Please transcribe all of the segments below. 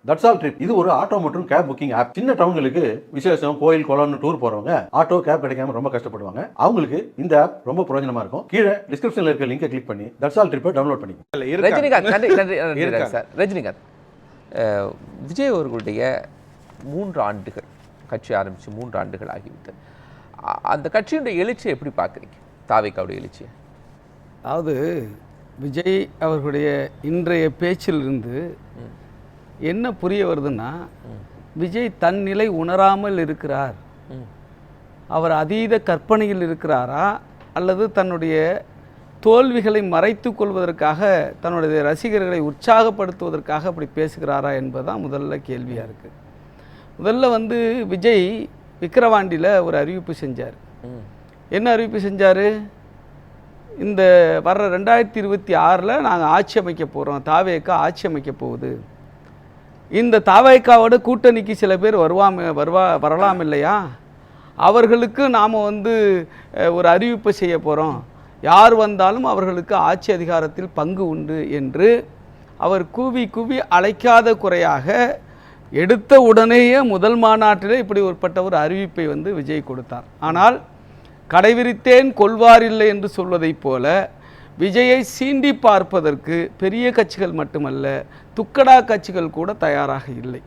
That's all trip இது ஒரு auto மற்றும் கேப் புக்கிங் ஆப். சின்ன டவுன்களுக்கு விசேஷம், கோயில், குளம்னு டூர் போறவங்க ஆட்டோ கேப் கிடைக்காம ரொம்ப கஷ்டப்படுவாங்க. அவங்களுக்கு இந்த ஆப் ரொம்ப பிரயோஜனமா இருக்கும். கீழே டிஸ்கிரிப்ஷன்ல இருக்க லிங்கை கிளிக் பண்ணி தட்ஸ் ஆல் ட்ரிப்பை டவுன்லோட் பண்ணிக்கோங்க. ரஜினிகாந்த் சார், ரஜினிகாந்த் விஜய் அவர்களுடைய 3 ஆண்டுகள் கட்சி ஆரம்பித்து 3 ஆண்டுகள் ஆகிவிட்டது. அந்த கட்சியுடைய எழுச்சியை எப்படி பார்க்குறீங்க? தாவேக்காவுடைய எழுச்சியை. அதாவது விஜய் அவர்களுடைய இன்றைய பேச்சிலிருந்து என்ன புரிய வருதுன்னா, விஜய் தன் நிலை உணராமல் இருக்கிறார், அவர் அதீத கற்பனையில் இருக்கிறாரா, அல்லது தன்னுடைய தோல்விகளை மறைத்து கொள்வதற்காக தன்னுடைய ரசிகர்களை உற்சாகப்படுத்துவதற்காக அப்படி பேசுகிறாரா என்பதுதான் முதல்ல கேள்வியாக இருக்குது. முதல்ல விஜய் விக்கிரவாண்டியில் ஒரு அறிவிப்பு செஞ்சார். என்ன அறிவிப்பு செஞ்சார்? இந்த வர்ற 2026 நாங்கள் ஆட்சி அமைக்க போகிறோம், தாவேக்கா ஆட்சி அமைக்க போகுது, இந்த தாவேக்காவோட கூட்டணிக்கு சில பேர் வரலாம் இல்லையா, அவர்களுக்கு நாம் ஒரு அறிவிப்பு செய்ய போகிறோம், யார் வந்தாலும் அவர்களுக்கு ஆட்சி அதிகாரத்தில் பங்கு உண்டு என்று அவர் கூவி கூவி அழைக்காத குறையாக எடுத்த உடனேயே முதல் மாநாட்டிலே இப்படி ஒருப்பட்ட ஒரு அறிவிப்பை விஜய் கொடுத்தார். ஆனால் கடைவிரித்தேன் கொள்வாரில்லை என்று சொல்வதைப் போல விஜயை சீண்டி பார்ப்பதற்கு பெரிய கட்சிகள் மட்டுமல்ல, துக்கடா கட்சிகள் கூட தயாராக இல்லை.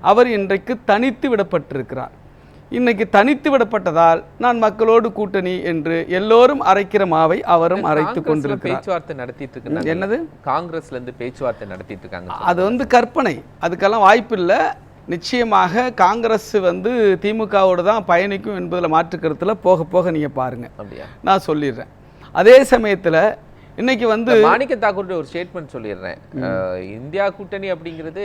அவர் இன்றைக்கு தனித்து விடப்பட்டிருக்கிறார். இன்னைக்கு தனித்து விடப்பட்டதால் நான் மக்களோடு கூட்டணி என்று எல்லோரும் அரைக்கிற மாவை அவரும் அரைத்து கொண்டிருக்கிறார். பேச்சுவார்த்தை நடத்திட்டு இருக்காங்க. என்னது? காங்கிரஸ்ல இருந்து பேச்சுவார்த்தை நடத்திட்டு இருக்காங்க. அது கற்பனை, அதுக்கெல்லாம் வாய்ப்பு இல்லை. நிச்சயமாக காங்கிரஸ் திமுகவோடு தான் பயணிக்கும் என்பதில் மாற்று கருத்தில் போக போக நீங்கள் பாருங்கள், நான் சொல்லிடுறேன். அதே சமயத்தில் இன்னைக்கு மாணிக்க தாக்கூருடைய ஒரு ஸ்டேட்மெண்ட் சொல்லிடுறேன். இந்தியா கூட்டணி அப்படிங்கிறது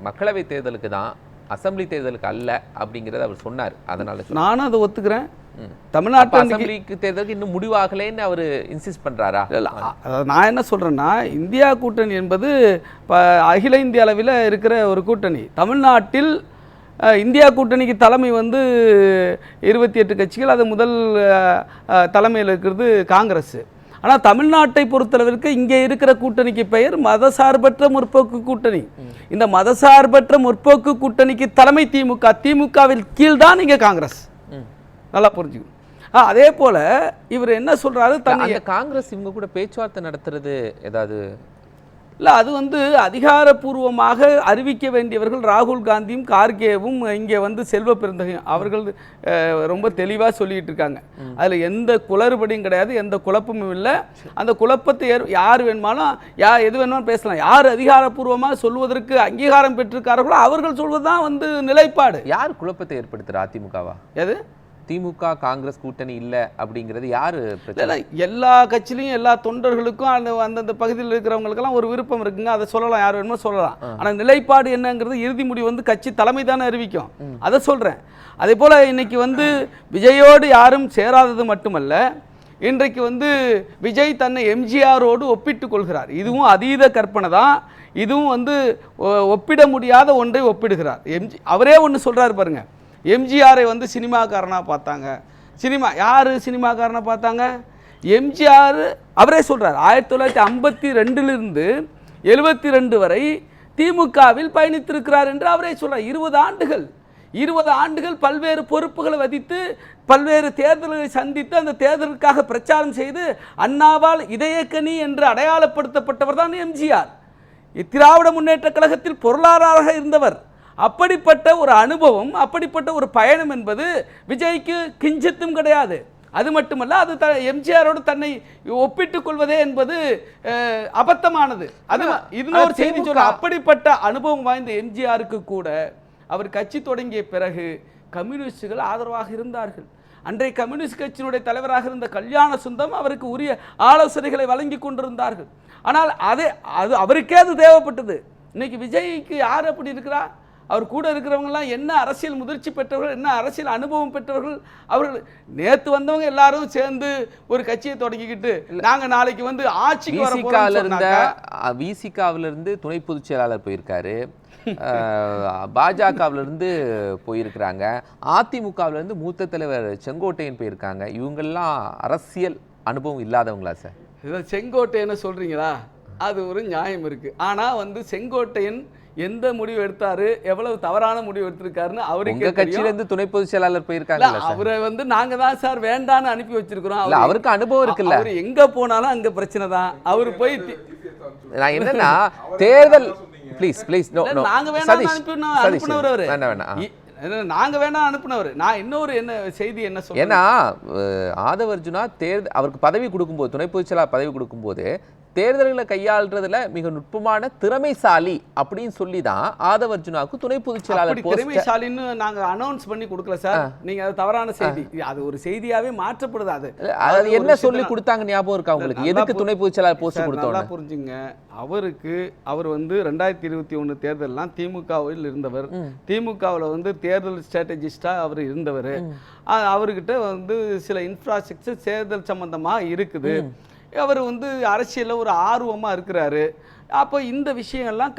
மக்களவை தேர்தலுக்கு தான், அசம்பிளி தேர்தலுக்கு அல்ல அப்படிங்கிறத அவர் சொன்னார். அதனால நானும் அதை ஒத்துக்கிறேன். தமிழ்நாட்டு அசம்பிளிக்கு தேர்தலுக்கு இன்னும் முடிவாகலைன்னு அவர் இன்சிஸ்ட் பண்றாரா? நான் என்ன சொல்றேன்னா, இந்தியா கூட்டணி என்பது அகில இந்திய அளவில் இருக்கிற ஒரு கூட்டணி. தமிழ்நாட்டில் இந்தியா கூட்டணிக்கு தலைமை 28 கட்சிகள், அது முதல் தலைமையில் இருக்கிறது காங்கிரஸ். ஆனால் தமிழ்நாட்டை பொறுத்தளவிற்கு இங்கே இருக்கிற கூட்டணிக்கு பெயர் மதசார்பற்ற முற்போக்கு கூட்டணி. இந்த மதசார்பற்ற முற்போக்கு கூட்டணிக்கு தலைமை திமுக, திமுகவில் கீழ்தான் இங்கே காங்கிரஸ். நல்லா புரிஞ்சுக்கணும். அதே போல இவர் என்ன சொல்றாரு, அந்த காங்கிரஸ் இவங்க கூட பேச்சுவார்த்தை நடத்துறது ஏதாவது இல்லை, அது அதிகாரப்பூர்வமாக அறிவிக்க வேண்டியவர்கள் ராகுல் காந்தியும் கார்கேவும் இங்கே செல்வ பெருந்தகையும் அவர்கள் ரொம்ப தெளிவாக சொல்லிட்டு இருக்காங்க. அதில் எந்த குளறுபடியும் கிடையாது, எந்த குழப்பமும் இல்லை. அந்த குழப்பத்தை யார் வேணுமாலும் எது வேணுமாலும் பேசலாம். யார் அதிகாரப்பூர்வமாக சொல்வதற்கு அங்கீகாரம் பெற்றிருக்கார்களோ அவர்கள் சொல்வதுதான் நிலைப்பாடு. யார் குழப்பத்தை ஏற்படுத்துகிற? அதிமுகவா? எது? திமுக காங்கிரஸ் கூட்டணி இல்லை அப்படிங்கிறது யாரு? எல்லா கட்சியிலையும் எல்லா தொண்டர்களுக்கும் அந்தந்த பகுதியில் இருக்கிறவங்களுக்கெல்லாம் ஒரு விருப்பம் இருக்குங்க, அதை சொல்லலாம், யார் வேணுமோ சொல்லலாம். ஆனால் நிலைப்பாடு என்னங்கிறது இறுதி முடிவு கட்சி தலைமை தானே அறிவிக்கும். அதை சொல்கிறேன். அதே போல் இன்னைக்கு விஜயோடு யாரும் சேராதது மட்டுமல்ல, இன்றைக்கு விஜய் தன்னை எம்ஜிஆரோடு ஒப்பிட்டு கொள்கிறார். இதுவும் அதீத கற்பனை தான். இதுவும் ஒப்பிட முடியாத ஒன்றை ஒப்பிடுகிறார். அவரே ஒன்று சொல்கிறார் பாருங்க, எம்ஜிஆரை சினிமாக்காரனாக பார்த்தாங்க. யார் சினிமாக்காரனை பார்த்தாங்க? எம்ஜிஆர். அவரே சொல்கிறார், 1952 72 வரை திமுகவில் பயணித்திருக்கிறார் என்று அவரே சொல்கிறார். 20 ஆண்டுகள் பல்வேறு பொறுப்புகளை வகித்து பல்வேறு தேர்தல்களை சந்தித்து அந்த தேர்தலுக்காக பிரச்சாரம் செய்து அண்ணாவால் இதயக்கனி என்று அடையாளப்படுத்தப்பட்டவர் தான் எம்ஜிஆர். திராவிட முன்னேற்ற கழகத்தில் பொருளாளராக இருந்தவர். அப்படிப்பட்ட ஒரு அனுபவம், அப்படிப்பட்ட ஒரு பயணம் என்பது விஜய்க்கு கிஞ்சித்தும் கிடையாது. அது மட்டுமல்ல, அது எம்ஜிஆரோடு தன்னை ஒப்பிட்டுக் கொள்வதே என்பது அபத்தமானது. அது இன்னொரு செய்தி சொல்ல, அப்படிப்பட்ட அனுபவம் வாய்ந்த எம்ஜிஆருக்கு கூட அவர் கட்சி தொடங்கிய பிறகு கம்யூனிஸ்டுகள் ஆதரவாக இருந்தார்கள். அன்றைய கம்யூனிஸ்ட் கட்சியினுடைய தலைவராக இருந்த கல்யாண சுந்தரம் அவருக்கு உரிய ஆலோசனைகளை வழங்கி கொண்டிருந்தார்கள். ஆனால் அது அவருக்கே அது தேவைப்பட்டது. இன்னைக்கு விஜய்க்கு யார் அப்படி இருக்கிறா? அவர் கூட இருக்கிறவங்கலாம் என்ன அரசியல் முதிர்ச்சி பெற்றவர்கள், என்ன அரசியல் அனுபவம் பெற்றவர்கள். அவர்கள் நேற்று வந்தவங்க எல்லாரும் சேர்ந்து ஒரு கட்சியை தொடங்கிக்கிட்டு நாங்கள் நாளைக்கு ஆட்சிக்கு விசிகாவிலிருந்து துணை பொதுச் செயலாளர் போயிருக்காரு, பாஜகவிலிருந்து போயிருக்கிறாங்க, அதிமுகவிலிருந்து மூத்த தலைவர் செங்கோட்டையன் போயிருக்காங்க. இவங்கெல்லாம் அரசியல் அனுபவம் இல்லாதவங்களா சார்? செங்கோட்டையனை சொல்றீங்களா? அது ஒரு நியாயம் இருக்கு. ஆனால் செங்கோட்டையன் எந்த முடிவு எடுத்தாரு, எவ்வளவு தவறான முடிவு எடுத்திருக்காருன்னு அவருக்கு கட்சியில இருந்து துணை பொதுச் செயலாளர் போயிருக்காங்க. அவரை வந்து நாங்க தான் சார் வேண்டான்னு அனுப்பி வச்சிருக்கிறோம். அவருக்கு அனுபவம் இருக்குல்ல. அவர் எங்க போனாலும் அங்க பிரச்சனை தான். அவரு போய் நான் என்னன்னா தேர்தல் ப்ளீஸ் நோ நாங்க வேண்டாம் அனுப்பினவர் அவரு. நாங்க வேணா அனுப்புனவர். நான் இன்னொரு என்ன செய்தி என்ன சொல்றேன், ஏன்னா ஆதவ அர்ஜுனா தேர்தல் அவருக்கு பதவி கொடுக்கும்போது, துணை பொதுச் செயலாளர் பதவி கொடுக்கும்போது தேர்தல்களை கையாளுறதுல மிக நுட்பமான திறமைசாலி அப்படின்னு சொல்லி தான் ஆதவ அர்ஜுனாவுக்கு துணை பொதுச் செயலாளர் திறமைசாலின்னு நாங்க அனௌன்ஸ் பண்ணி கொடுக்கல சார். நீங்க அது தவறான செய்தி. அது ஒரு செய்தியாவே மாற்றப்படுது. அது என்ன சொல்லி கொடுத்தாங்க ஞாபகம் இருக்கா உங்களுக்கு? எதுக்கு துணை பொதுச் செயலாளர் போஸ்ட் கொடுத்தோம்? நல்லா புரிஞ்சுங்க. அவர் வந்து 2021 தேர்தல்லாம் திமுகவில் இருந்தவர். திமுகவில் வந்து தேர்தல் ஸ்ட்ராட்டஜிஸ்டா அவர் இருந்தவர். அவர்கிட்ட வந்து சில இன்ஃப்ராஸ்ட்ரக்சர் தேர்தல் சம்பந்தமா இருக்குது. அவர் வந்து அரசியலில் ஒரு ஆர்வமாக இருக்கிறாரு. அப்போ இந்த விஷயங்கள்லாம்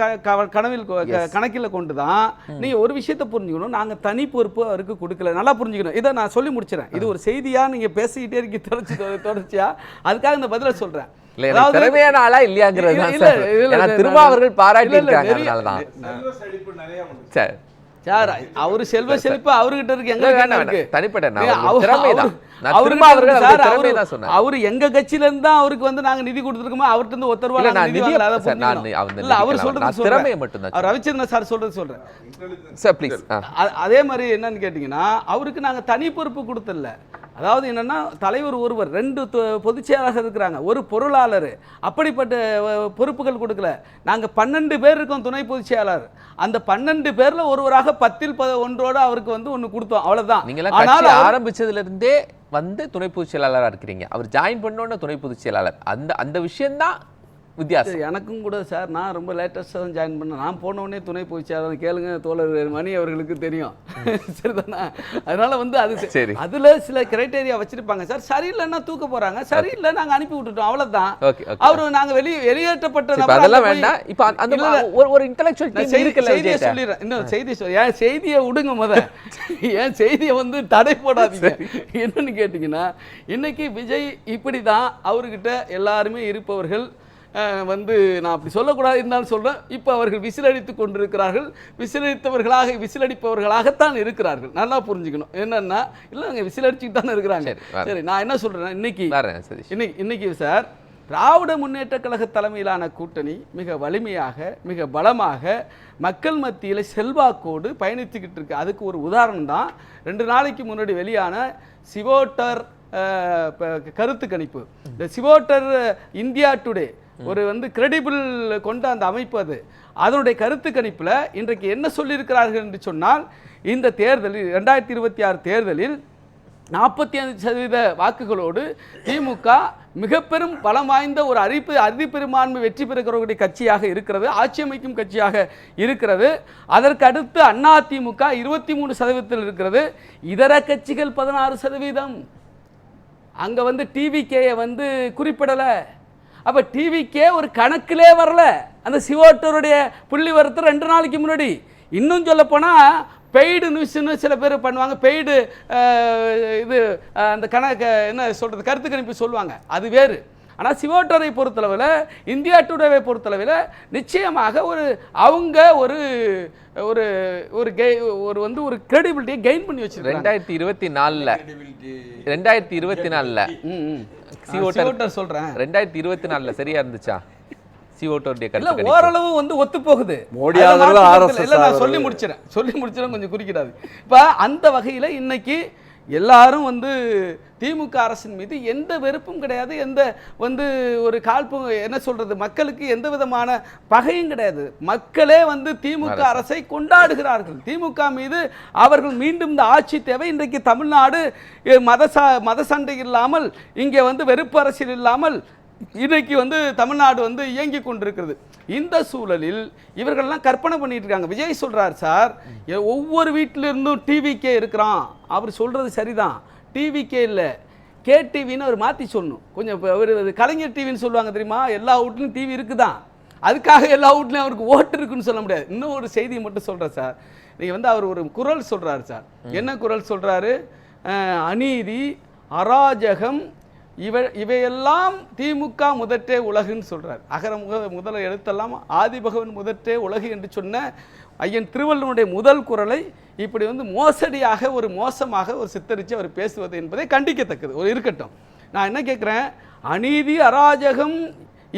கணக்கில் கொண்டு தான் நீங்கள் ஒரு விஷயத்தை புரிஞ்சுக்கணும். நாங்கள் தனி பொறுப்பு அவருக்கு கொடுக்கல. நல்லா புரிஞ்சுக்கணும். இதை நான் சொல்லி முடிச்சிடறேன். இது ஒரு செய்தியாக நீங்கள் பேசிக்கிட்டே இருக்கி தொடர்ச்சியா அதுக்காக இந்த பதிலை சொல்கிறேன். திறமையான ஆளா இல்லையாங்கிறது திரும்ப அவர்கள் பாராட்டி இருக்காங்க. சார் அவரு செல்வ செழிப்பு அவர்கிட்ட இருக்கு, எங்க தனிப்பட்ட அவரு எங்க கட்சியில இருந்தா அவருக்கு வந்து நாங்க நிதி கொடுத்துருக்கோமா, அவர்கிட்ட இருந்து ஒருத்தர் அவர் சொல்றது திறமையை மட்டும் தான் ரவிச்சந்திரன் சார் சொல்றது சொல்றேன். அதே மாதிரி என்னன்னு கேட்டீங்கன்னா அவருக்கு நாங்க தனி பொறுப்பு கொடுத்தல. அதாவது என்னன்னா தலைவர் ஒருவர், 2 பொதுச் செயலாளர் இருக்கிறாங்க, ஒரு பொருளாளர், அப்படிப்பட்ட பொறுப்புகள் கொடுக்கல. நாங்க 12 பேர் இருக்கோம் துணை பொதுச் செயலாளர். அந்த 12 பேர்ல ஒருவராக 10ல் 1 அவருக்கு வந்து ஒன்னு கொடுத்தோம், அவ்வளவுதான். நீங்க ஆரம்பிச்சதுல இருந்தே வந்து துணை பொதுச் செயலாளரா இருக்கிறீங்க. அவர் ஜாயின் பண்ணோன்னு துணை பொதுச் செயலாளர். அந்த விஷயம் தான் வித்தியாசம். எனக்கும் கூட சார், நான் ரொம்ப லேட்டஸ்டாக தான் ஜாயின் பண்ணேன். நான் போனோடனே துணை பொதுச் செயலாளர் கேளுங்க தோழர் மணி அவர்களுக்கு தெரியும். சரிதானா? அதனால வந்து அது சரி, அதுல சில கிரைட்டேரியா வச்சிருப்பாங்க சார். சரியில்லைன்னா தூக்க போறாங்க, சரியில்லை நாங்க அனுப்பி விட்டுட்டோம், அவ்வளவுதான். அவரு நாங்க வெளியேற்றப்பட்ட அதெல்லாம் வேண்டாம். இப்ப அந்த ஒரு இன்டெலெக்சுவல் செய்தியை சொல்லிடுறேன். இன்னொரு செய்தி ஏன் செய்தியை விடுங்க ஏன் செய்தியை வந்து தடை போடாதீங்க. என்னன்னு கேட்டீங்கன்னா இன்னைக்கு விஜய் இப்படிதான் அவர்கிட்ட எல்லாருமே இருப்பவர்கள் வந்து நான் அப்படி சொல்லக்கூடாது இருந்தாலும் சொல்றேன். இப்போ அவர்கள் விசிலடித்து கொண்டிருக்கிறார்கள். விசிலடிப்பவர்களாகத்தான் இருக்கிறார்கள். நல்லா புரிஞ்சுக்கணும். என்னன்னா இல்லை அங்கே விசிலடிச்சுட்டு தானே இருக்கிறாங்க. சரி, நான் என்ன சொல்றேன், இன்னைக்கு சார் திராவிட முன்னேற்ற கழக தலைமையிலான கூட்டணி மிக வலிமையாக மிக பலமாக மக்கள் மத்தியில் செல்வாக்கோடு பயணித்துக்கிட்டு இருக்கு. அதுக்கு ஒரு உதாரணம் தான் 2 நாளைக்கு முன்னாடி வெளியான சிவோட்டர் கருத்து கணிப்பு. இந்த சிவோட்டர் இந்தியா டுடே ஒரு வந்து கிரெடிபிள் கொண்ட அந்த அமைப்பு அது. அதனுடைய கருத்து கணிப்பில் இன்றைக்கு என்ன சொல்லியிருக்கிறார்கள் என்று சொன்னால், இந்த தேர்தலில் 2026 தேர்தலில் 45% வாக்குகளோடு திமுக மிக பெரும் பலம் வாய்ந்த ஒரு அதிபெரும்பான்மை வெற்றி பெறுகிறவருடைய கட்சியாக இருக்கிறது, ஆட்சி அமைக்கும் கட்சியாக இருக்கிறது. அதற்கு அடுத்து அதிமுக 23% இருக்கிறது. இதர கட்சிகள் 16%. அங்க வந்து டிவிகேயை வந்து குறிப்பிடலை. அப்போ டிவிக்கே ஒரு கணக்கிலே வரல. அந்த சிவோட்டருடைய புள்ளி வரத்து 2 நாளைக்கு முன்னாடி. இன்னும் சொல்ல போனால் பெய்டு நியூஸ்னு சில பேர் பண்ணுவாங்க. பெய்டு இது அந்த கணக்கு என்ன சொல்கிறது கருத்து கணிப்பு சொல்லுவாங்க, அது வேறு. ஆனால் சிவோட்டரை பொறுத்தளவில், இந்தியா டுடேவை பொறுத்தளவில் நிச்சயமாக அவங்க ஒரு ஒரு ஒரு வந்து ஒரு கிரெடிபிலிட்டியை கெயின் பண்ணி வச்சிருக்காங்க. 2024 சிவோட்டர் சொல்றேன் 2024 சரியா இருந்துச்சா? சிவோட்டருடைய கருத்து ஓரளவு வந்து ஒத்து போகுது. நான் சொல்லி முடிச்சிடறேன் கொஞ்சம் குறிக்கிறாது. இப்போ அந்த வகையில் இன்னைக்கு எல்லாரும் வந்து திமுக அரசின் மீது எந்த வெறுப்பும் கிடையாது, எந்த வந்து ஒரு காழ்ப்பு என்ன சொல்றது, மக்களுக்கு எந்த விதமான பகையும் கிடையாது. மக்களே வந்து திமுக அரசை கொண்டாடுகிறார்கள். திமுக மீது அவர்கள் மீண்டும் இந்த ஆட்சி தேவை. இன்றைக்கு தமிழ்நாடு மத சண்டை இல்லாமல், இங்கே வந்து வெறுப்பு அரசியல் இல்லாமல் இன்னைக்கு வந்து தமிழ்நாடு வந்து இயங்கி கொண்டிருக்கிறது. இந்த சூழலில் இவர்கள்லாம் கற்பனை பண்ணிட்டு இருக்காங்க. விஜய் சொல்றார் சார், ஒவ்வொரு வீட்டிலிருந்தும் டிவிக்கே இருக்கிறான். அவர் சொல்றது சரிதான், டிவிக்கே இல்லை கேடிவின்னு அவர் மாற்றி சொல்லணும். கொஞ்சம் அவர் கலைஞர் டிவின்னு சொல்லுவாங்க தெரியுமா, எல்லா வீட்லையும் டிவி இருக்குதான், அதுக்காக எல்லா வீட்லையும் அவருக்கு ஓட்டு இருக்குன்னு சொல்ல முடியாது. இன்னும் ஒரு செய்தியை மட்டும் சொல்கிறேன் சார். நீங்கள் வந்து அவர் ஒரு குரல் சொல்கிறாரு சார். என்ன குரல் சொல்கிறாரு? அநீதி, அராஜகம், இவையெல்லாம் திமுக முதற்றே உலகுன்னு சொல்றார். முதல எழுத்தெல்லாம் ஆதிபகவன் முதற்றே உலகு என்று சொன்ன ஐயன் திருவள்ளுவனுடைய முதல் குறளை இப்படி வந்து மோசடியாக ஒரு மோசமாக ஒரு சித்தரித்து அவர் பேசுவது என்பதை கண்டிக்கத்தக்கது. ஒரு இருக்கட்டும், நான் என்ன கேட்குறேன், அநீதி அராஜகம்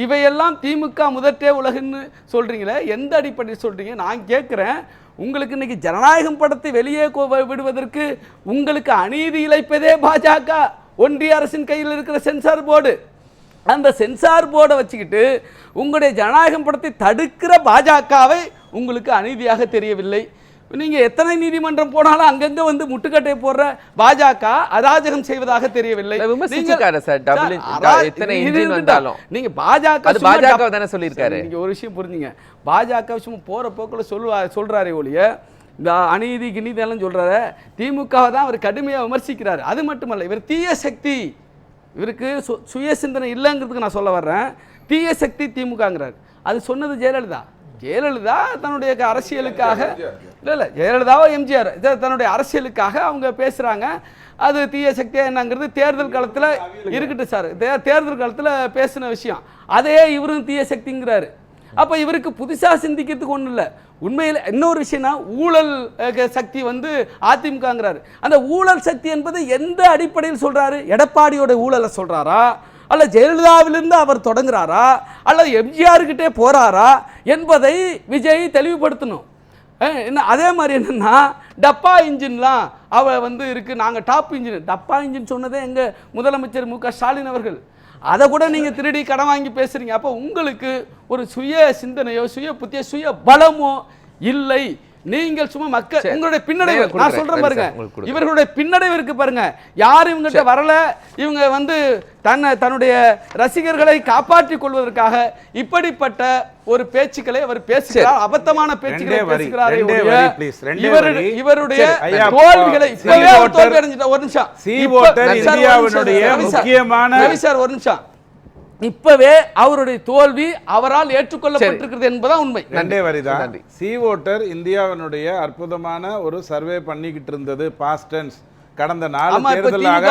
இவையெல்லாம் திமுக முதற்றே உலகுன்னு சொல்றீங்களே, எந்த அடிப்படையில் சொல்றீங்க? நான் கேட்குறேன், உங்களுக்கு இன்னைக்கு ஜனநாயகம் படத்தை வெளியே விடுவதற்கு உங்களுக்கு அநீதி இழைப்பதே பாஜக, ஒன்றிய அரசின் கையில் இருக்கிற சென்சார் போர்டு. அந்த சென்சார் போர்டை வச்சுக்கிட்டு உங்களுடைய ஜனநாயகம் படத்தை தடுக்கிற பாஜகவை உங்களுக்கு அநீதியாக தெரியவில்லை. நீங்கள் எத்தனை நீதிமன்றம் போனாலும் அங்கங்கே வந்து முட்டுக்கட்டை போடுற பாஜக அராஜகம் செய்வதாக தெரியவில்லை. நீங்க பாஜக தானே சொல்லியிருக்காரு. நீங்க ஒரு விஷயம் புரிஞ்சுங்க, பாஜக சும்மா போற போக்கில் சொல்றாரே ஒழிய இந்த அநீதி கிணீதி எல்லாம் சொல்றாரு. திமுகவை தான் அவர் கடுமையாக விமர்சிக்கிறார். அது மட்டுமல்ல, இவர் தீய சக்தி, இவருக்கு சுய சிந்தனை இல்லைங்கிறதுக்கு நான் சொல்ல வர்றேன். தீய சக்தி திமுகங்கிறார். அது சொன்னது ஜெயலலிதா. ஜெயலலிதா தன்னுடைய அரசியலுக்காக இல்லை ஜெயலலிதாவோ எம்ஜிஆர் தன்னுடைய அரசியலுக்காக அவங்க பேசுகிறாங்க. அது தீய சக்தியாக என்னங்கிறது தேர்தல் காலத்தில் இருக்கட்டும் சார், தேர்தல் காலத்தில் பேசின விஷயம். அதையே இவரும் தீய சக்திங்கிறாரு. அப்போ இவருக்கு புதுசாக சிந்திக்கிறதுக்கு ஒன்றும் இல்லை. உண்மையில் இன்னொரு விஷயம்னா ஊழல் சக்தி வந்து அதிமுகங்கிறாரு. அந்த ஊழல் சக்தி என்பது எந்த அடிப்படையில் சொல்கிறாரு? எடப்பாடியோட ஊழலை சொல்கிறாரா, அல்ல ஜெயலலிதாவிலிருந்து அவர் தொடங்குறாரா, அல்லது எம்ஜிஆர்கிட்டே போறாரா என்பதை விஜய் தெளிவுபடுத்தணும். அதே மாதிரி என்னன்னா டப்பா இன்ஜின்லாம் அவ வந்து இருக்கு, நாங்கள் டாப் இன்ஜின். டப்பா இன்ஜின் சொன்னதே எங்கள் முதலமைச்சர் மு க ஸ்டாலின் அவர்கள். அதை கூட நீங்கள் திருடி கடன் வாங்கி பேசுறீங்க. அப்போ உங்களுக்கு ஒரு சுய சிந்தனையோ சுய புத்திய சுய பலமோ இல்லை. நீங்கள் சும்மா மக்கள் உங்களுடைய பின்னடைவு நான் சொல்றேன் பாருங்க, இவர்களுடைய பின்னடைவு இருக்கு பாருங்க. யாரும் இவங்ககிட்ட வரல, இவங்க வந்து தன்னுடைய ரசிகர்களை காப்பாற்றிக் கொள்வதற்காக இப்படிப்பட்ட ஒரு பேச்சுக்களை அவர் பேசுகிறார். அபத்தமான பேச்சுக்களை பேசுகிறார். இவருடைய தோல்விகளை தோல்வி அடைஞ்சிட்ட. ஒரு நிமிஷம், ஒரு நிமிஷம், இப்பவே அவருடைய தோல்வி அவரால் ஏற்றுக்கொள்ளப்பட்டிருக்கிறது என்பதுதான் உண்மை. ரெண்டே வரிதான். சி வோட்டர் இந்தியாவினுடைய அற்புதமான ஒரு சர்வே பண்ணிக்கிட்டு இருந்தது பாஸ்ட் டென்ஸ். கடந்த 4 தேர்தலாக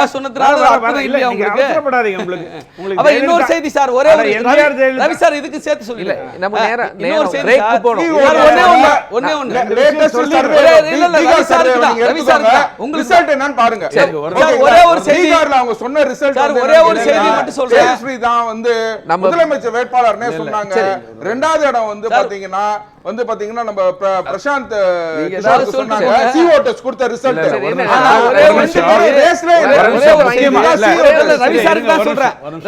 இன்னொரு செய்தி சார், ஒரே ரவி சார் இதுக்கு சேர்த்து சொல்லல, நம்ம நேரா இன்னொரு செய்தி போறோம். ஒண்ணே ஒண்ணு ரவி சார் உங்க ரிசல்ட் என்னன்னு பாருங்க. ஒரே ஒரு செய்தி அவங்க சொன்ன ரிசல்ட் சார், ஒரே ஒரு செய்தி மட்டும் சொல்றேன். ஸ்ரீ தான் வந்து முதலமைச்சர் வேட்பாளர்னே சொன்னாங்க. இரண்டாவது இடம் வந்து பாத்தீங்கன்னா நம்ம பிரசாந்த் சொன்னாங்க சி வோட்டர்ஸ் கொடுத்த ரிசல்ட்.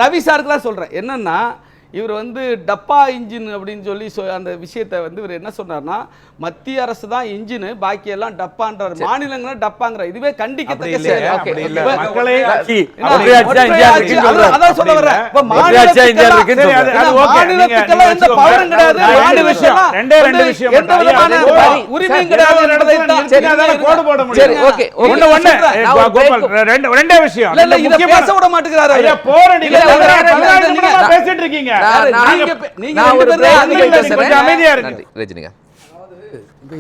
ரவி சாருக்கு சொல்றேன் என்னன்னா, இவர் வந்து டப்பா இன்ஜின் அப்படின்னு சொல்லி அந்த விஷயத்தை வந்து இவர் என்ன சொன்னார்னா, மத்திய அரசு தான் இன்ஜின், பாக்கி எல்லாம் டப்பான்றார், மாநிலங்கள டப்பாங்கிற. இதுவே கண்டிக்கத்தக்க அதான் சொல்ல வர்றேன். உரிமையும் கிடையாது. பேச விட மாட்டேங்கிறாரு. பேசிட்டு இருக்கீங்க.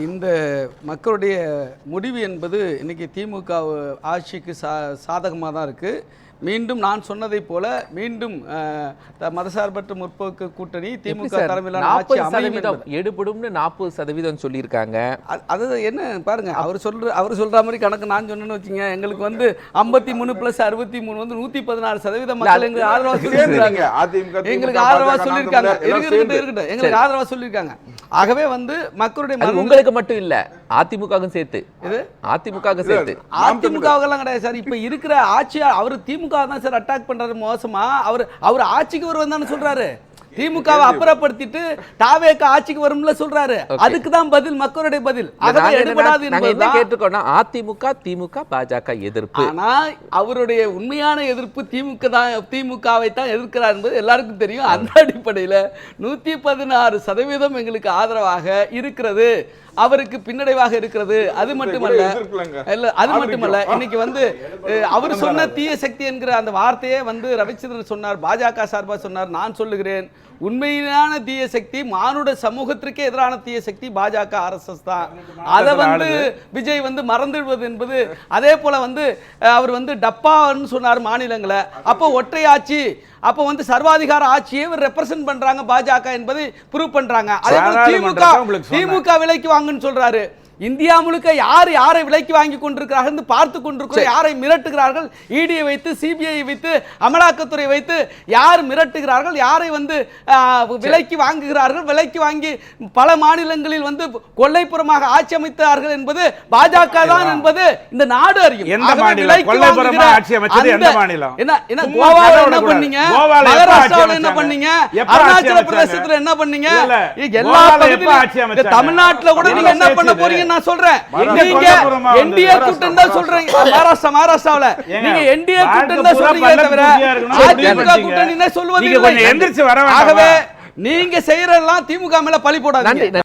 இந்த மக்களுடைய முடிவு என்பது இன்னைக்கு திமுக ஆட்சிக்கு சாதகமாக தான் இருக்கு. மீண்டும் நான் சொன்னதை போல மீண்டும் மதசார்பற்ற முற்போக்கு கூட்டணி திமுக தலைமையிலான ஆட்சி அமையும். எடுபடும்னு 40% சொல்லியிருக்காங்க. அது என்ன பாருங்க, அவர் சொல்ற மாதிரி கணக்கு நான் சொன்னேன்னு வச்சுங்க, எங்களுக்கு வந்து 53 + 63 வந்து 116% மக்கள் எங்களுக்கு ஆதரவா சொல்லியிருக்காங்க. எங்களுக்கு ஆதரவா சொல்லியிருக்காங்க. இருக்கட்டும், எங்களுக்கு ஆதரவா சொல்லியிருக்காங்க. ஆகவே வந்து மக்களுடைய உங்களுக்கு மட்டும் இல்ல, அதிமுகவும் சேர்த்து. இது அதிமுகவும் சேர்த்து. அதிமுகவெல்லாம் கிடையாது சார். இப்ப இருக்கிற ஆட்சி அவர் திமுக தான் சார் அட்டாக் பண்றாரு மோசமா. அவர் ஆட்சிக்கு வருவான்னு சொல்றாரு. திமுகவை அப்புறப்படுத்திட்டு தாவேக ஆட்சிக்கு வரும்ல சொல்றாரு. அதுக்கு தான் பதில் மக்களுடைய பதில். ஆகவே எடுபடாது என்பதுதான் கேட்டுக்கோனா அதிமுக திமுக பாஜக எதிர்ப்பு. ஆனா அவருடைய உண்மையான எதிர்ப்பு திமுகவை தான் எதிர்க்கிறார் என்பது எல்லாருக்கும் தெரியும். அந்த அடிப்படையில் 116% எங்களுக்கு ஆதரவாக இருக்கிறது. அவருக்கு பின்னடைவாக இருக்கிறது. அது மட்டுமல்ல இல்ல, அது மட்டுமல்ல இன்னைக்கு வந்து அவர் சொன்ன தீய சக்தி என்கிற அந்த வார்த்தையே வந்து ரவிச்சந்திரன் சொன்னார், பாஜக சார்பாக சொன்னார். நான் சொல்லுகிறேன், உண்மையான தீய சக்தி மானுட சமூகத்திற்கே எதிரான தீய சக்தி பாஜக RSS தான். அதை வந்து விஜய் வந்து மறந்துடுவது என்பது, அதே போல வந்து அவர் வந்து டப்பான்னு சொன்னார் மாநிலங்களை. அப்போ ஒற்றை ஆட்சி, அப்போ வந்து சர்வாதிகார ஆட்சியை ரெப்ரசன்ட் பண்றாங்க பாஜக என்பதை ப்ரூவ் பண்றாங்க. அதே போல திமுக விலைக்கு வாங்குன்னு சொல்றாரு. இந்தியா முழுக்க யார் யாரை விலைக்கு வாங்கி கொண்டிருக்கிறார்கள் பார்த்து கொண்டிருக்கிறோம். யாரை மிரட்டுகிறார்கள், இடியை வைத்து, சிபிஐ வைத்து, அமலாக்கத்துறை வைத்து யார் மிரட்டுகிறார்கள், யாரை வந்து விலைக்கு வாங்குகிறார்கள், விலைக்கு வாங்கி பல மாநிலங்களில் வந்து கொள்ளைப்புறமாக ஆட்சி அமைத்தார்கள் என்பது பாஜக தான் என்பது இந்த நாடு அறியும். கோவாவில் என்ன பண்ணீங்க, மகாராஷ்டிராவில் என்ன பண்ணீங்க, அருணாச்சல பிரதேசத்தில் என்ன பண்ணீங்க, எல்லா பகுதியிலும் தமிழ்நாட்டில் கூட நீங்க என்ன பண்ண போறீங்க நான் சொல்றேன். நீங்க என்டிஏ கூட்டம் தான் சொல்றீங்க. மகாராஷ்டிராவுல நீங்க என்டிஏ கூட்டம் தான் சொல்றீங்க தவிர அதிமுக கூட்டம் என்ன சொல்வது இல்லை. ஆகவே நீங்க செய்யறதெல்லாம் திமுக மேல பழி போடாதீங்க.